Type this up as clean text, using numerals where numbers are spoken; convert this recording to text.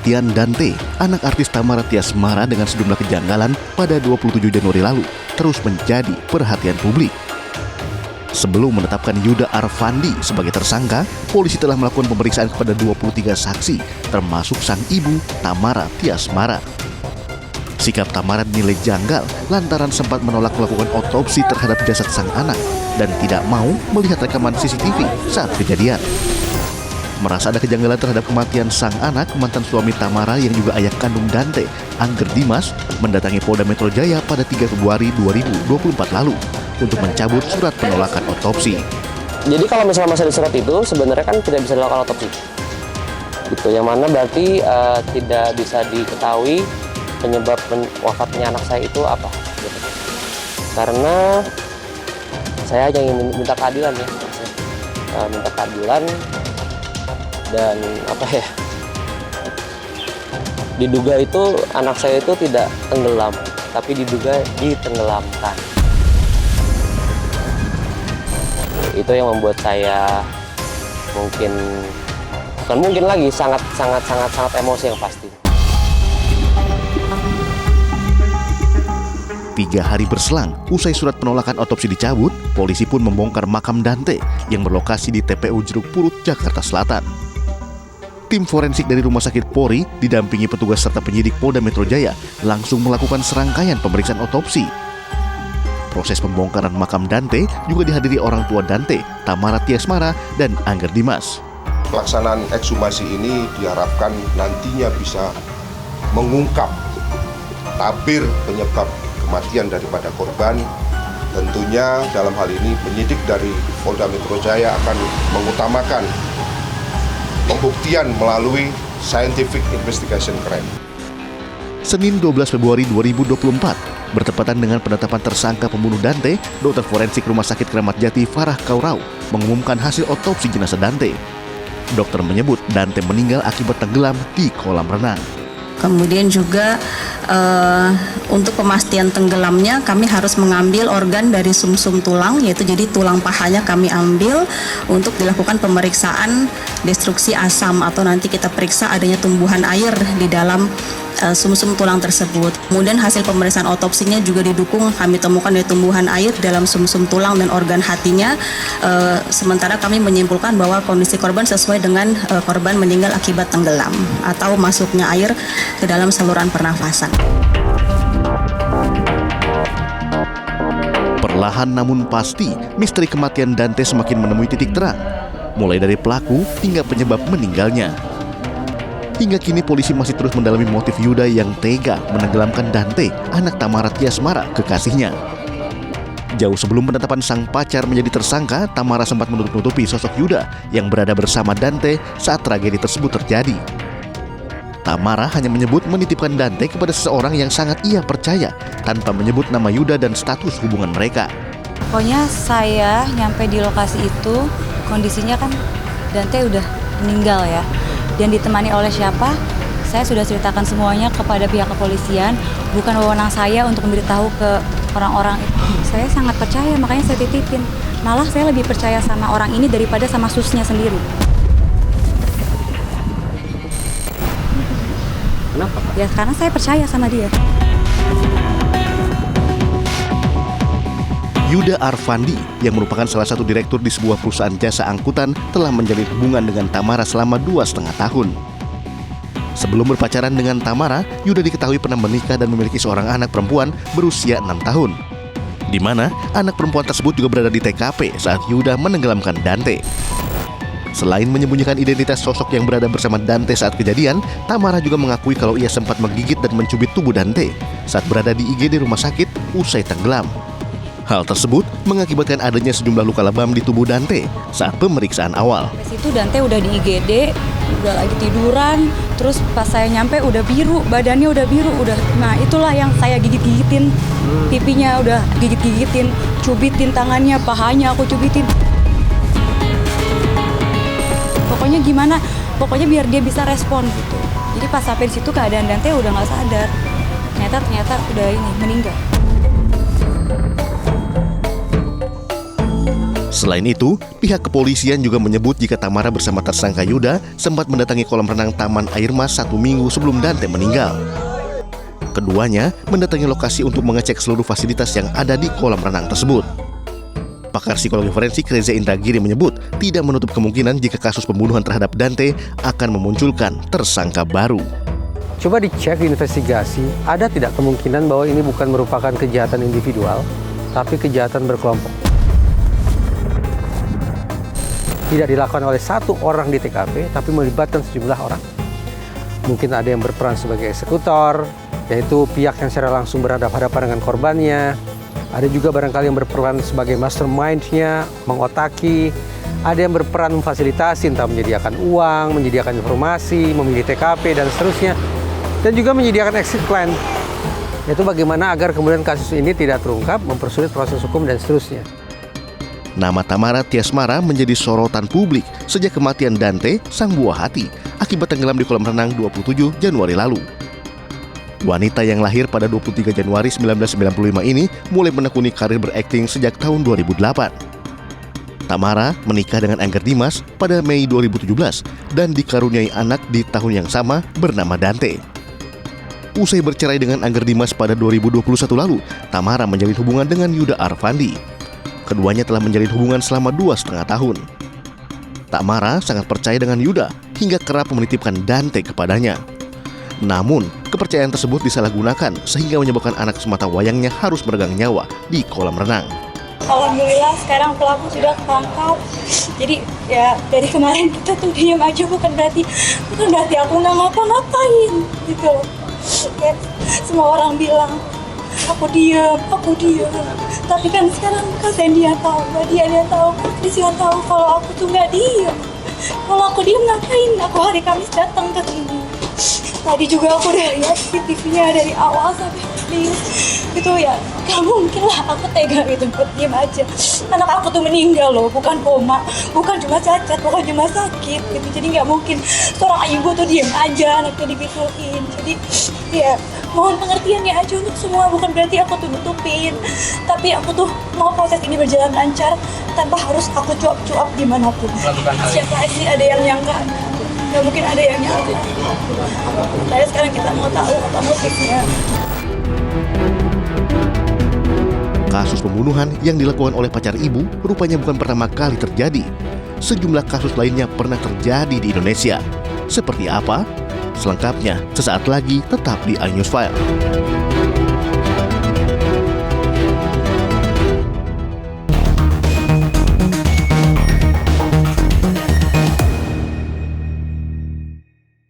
kematian Dante, anak artis Tamara Tiasmara dengan sejumlah kejanggalan pada 27 Januari lalu, terus menjadi perhatian publik. Sebelum menetapkan Yuda Arfandi sebagai tersangka, polisi telah melakukan pemeriksaan kepada 23 saksi, termasuk sang ibu, Tamara Tiasmara. Sikap Tamara dinilai janggal lantaran sempat menolak melakukan otopsi terhadap jasad sang anak dan tidak mau melihat rekaman CCTV saat kejadian. Merasa ada kejanggalan terhadap kematian sang anak, mantan suami Tamara yang juga ayah kandung Dante, Angger Dimas, mendatangi Polda Metro Jaya pada 3 Februari 2024 lalu untuk mencabut surat penolakan otopsi. Jadi kalau misalnya masih ada surat itu sebenarnya kan tidak bisa dilakukan otopsi. Gitu, yang mana berarti tidak bisa diketahui penyebab wafatnya anak saya itu apa. Gitu. Karena saya hanya ingin minta keadilan ya, minta keadilan. Dan diduga itu anak saya itu tidak tenggelam, tapi diduga ditenggelamkan. Itu yang membuat saya bukan mungkin lagi sangat emosi yang pasti. 3 hari berselang, usai surat penolakan otopsi dicabut, polisi pun membongkar makam Dante yang berlokasi di TPU Jeruk Purut, Jakarta Selatan. Tim forensik dari Rumah Sakit Polri didampingi petugas serta penyidik Polda Metro Jaya langsung melakukan serangkaian pemeriksaan otopsi. Proses pembongkaran makam Dante juga dihadiri orang tua Dante, Tamara Tiasmara, dan Angger Dimas. Pelaksanaan ekshumasi ini diharapkan nantinya bisa mengungkap tabir penyebab kematian daripada korban. Tentunya dalam hal ini penyidik dari Polda Metro Jaya akan mengutamakan pembuktian melalui Scientific Investigation Crime. Senin 12 Februari 2024, bertepatan dengan penetapan tersangka pembunuh Dante, Dokter Forensik Rumah Sakit Kramat Jati Farah Kaurau mengumumkan hasil otopsi jenazah Dante. Dokter menyebut Dante meninggal akibat tenggelam di kolam renang. Kemudian juga untuk pemastian tenggelamnya kami harus mengambil organ dari sumsum tulang, yaitu jadi tulang pahanya kami ambil untuk dilakukan pemeriksaan destruksi asam atau nanti kita periksa adanya tumbuhan air di dalam sumsum tulang tersebut. Kemudian hasil pemeriksaan otopsinya juga didukung kami temukan ada tumbuhan air dalam sumsum tulang dan organ hatinya. Sementara kami menyimpulkan bahwa kondisi korban sesuai dengan korban meninggal akibat tenggelam atau masuknya air ke dalam saluran pernafasan. Perlahan namun pasti, misteri kematian Dante semakin menemui titik terang, mulai dari pelaku hingga penyebab meninggalnya. Hingga kini polisi masih terus mendalami motif Yuda yang tega menenggelamkan Dante, anak Tamara Tiasmara, kekasihnya. Jauh sebelum penetapan sang pacar menjadi tersangka, Tamara sempat menutup-nutupi sosok Yuda yang berada bersama Dante saat tragedi tersebut terjadi. Tamara hanya menyebut menitipkan Dante kepada seseorang yang sangat ia percaya, tanpa menyebut nama Yuda dan status hubungan mereka. Pokoknya saya nyampe di lokasi itu, kondisinya kan Dante udah meninggal ya. Dan ditemani oleh siapa? Saya sudah ceritakan semuanya kepada pihak kepolisian. Bukan wewenang saya untuk memberitahu ke orang-orang itu. Saya sangat percaya, makanya saya titipin. Malah saya lebih percaya sama orang ini daripada sama susnya sendiri. Kenapa, Pak? Ya karena saya percaya sama dia. Yuda Arfandi, yang merupakan salah satu direktur di sebuah perusahaan jasa angkutan, telah menjalin hubungan dengan Tamara selama 2,5 tahun. Sebelum berpacaran dengan Tamara, Yuda diketahui pernah menikah dan memiliki seorang anak perempuan berusia 6 tahun. Di mana anak perempuan tersebut juga berada di TKP saat Yuda menenggelamkan Dante. Selain menyembunyikan identitas sosok yang berada bersama Dante saat kejadian, Tamara juga mengakui kalau ia sempat menggigit dan mencubit tubuh Dante saat berada di IGD rumah sakit usai tenggelam. Hal tersebut mengakibatkan adanya sejumlah luka lebam di tubuh Dante saat pemeriksaan awal. Di situ Dante udah di IGD, udah lagi tiduran, terus pas saya nyampe udah biru, badannya udah biru, nah itulah yang saya gigit-gigitin, pipinya udah gigit-gigitin, cubitin tangannya, pahanya aku cubitin. Pokoknya biar dia bisa respon gitu. Jadi pas sampai di situ keadaan Dante udah nggak sadar, ternyata udah meninggal. Selain itu, pihak kepolisian juga menyebut jika Tamara bersama tersangka Yuda sempat mendatangi kolam renang Taman Air Mas 1 minggu sebelum Dante meninggal. Keduanya mendatangi lokasi untuk mengecek seluruh fasilitas yang ada di kolam renang tersebut. Pakar psikologi forensik Reza Indragiri menyebut tidak menutup kemungkinan jika kasus pembunuhan terhadap Dante akan memunculkan tersangka baru. Coba dicek, diinvestigasi, ada tidak kemungkinan bahwa ini bukan merupakan kejahatan individual, tapi kejahatan berkelompok. Tidak dilakukan oleh satu orang di TKP, tapi melibatkan sejumlah orang. Mungkin ada yang berperan sebagai eksekutor, yaitu pihak yang secara langsung berhadapan-hadapan dengan korbannya. Ada juga barangkali yang berperan sebagai mastermind-nya, mengotaki. Ada yang berperan memfasilitasi, entah menyediakan uang, menyediakan informasi, memilih TKP, dan seterusnya. Dan juga menyediakan exit plan. Yaitu bagaimana agar kemudian kasus ini tidak terungkap, mempersulit proses hukum, dan seterusnya. Nama Tamara Tiasmara menjadi sorotan publik sejak kematian Dante, sang buah hati, akibat tenggelam di kolam renang 27 Januari lalu. Wanita yang lahir pada 23 Januari 1995 ini mulai menekuni karir berakting sejak tahun 2008. Tamara menikah dengan Angger Dimas pada Mei 2017 dan dikaruniai anak di tahun yang sama bernama Dante. Usai bercerai dengan Angger Dimas pada 2021 lalu, Tamara menjalin hubungan dengan Yuda Arfandi. Keduanya telah menjalin hubungan selama 2,5 tahun. Tamara sangat percaya dengan Yuda hingga kerap menitipkan Dante kepadanya. Namun, kepercayaan tersebut disalahgunakan sehingga menyebabkan anak semata wayangnya harus meregang nyawa di kolam renang. Alhamdulillah sekarang pelaku sudah ketangkap. Jadi ya dari kemarin kita tuh diam aja bukan berarti aku nggak ngapa-ngapain gitu. Ya, semua orang bilang aku diam. Tapi kan sekarang kasihan dia tahu, dia tahu, polisi tahu kalau aku tuh nggak diam. Kalau aku diam ngapain? Aku hari Kamis datang ke sini. Tadi juga aku udah lihat CCTV-nya dari awal sampai habis. Itu ya, gak mungkin lah aku tega gitu buat diam aja. Anak aku tuh meninggal loh, bukan koma, bukan cuma cacat, bukan cuma sakit gitu. Jadi nggak mungkin seorang ibu tuh diam aja anaknya digituin. Jadi ya mohon pengertiannya aja untuk semua, bukan berarti aku tuh nutupin. Tapi aku tuh mau proses ini berjalan lancar tanpa harus aku cuap-cuap dimanapun. Siapa sih ada yang nyangka? Gak mungkin ada yang nyangka. Tapi sekarang kita mau tahu apa motifnya. Kasus pembunuhan yang dilakukan oleh pacar ibu rupanya bukan pertama kali terjadi. Sejumlah kasus lainnya pernah terjadi di Indonesia. Seperti apa? Selengkapnya sesaat lagi tetap di iNews File.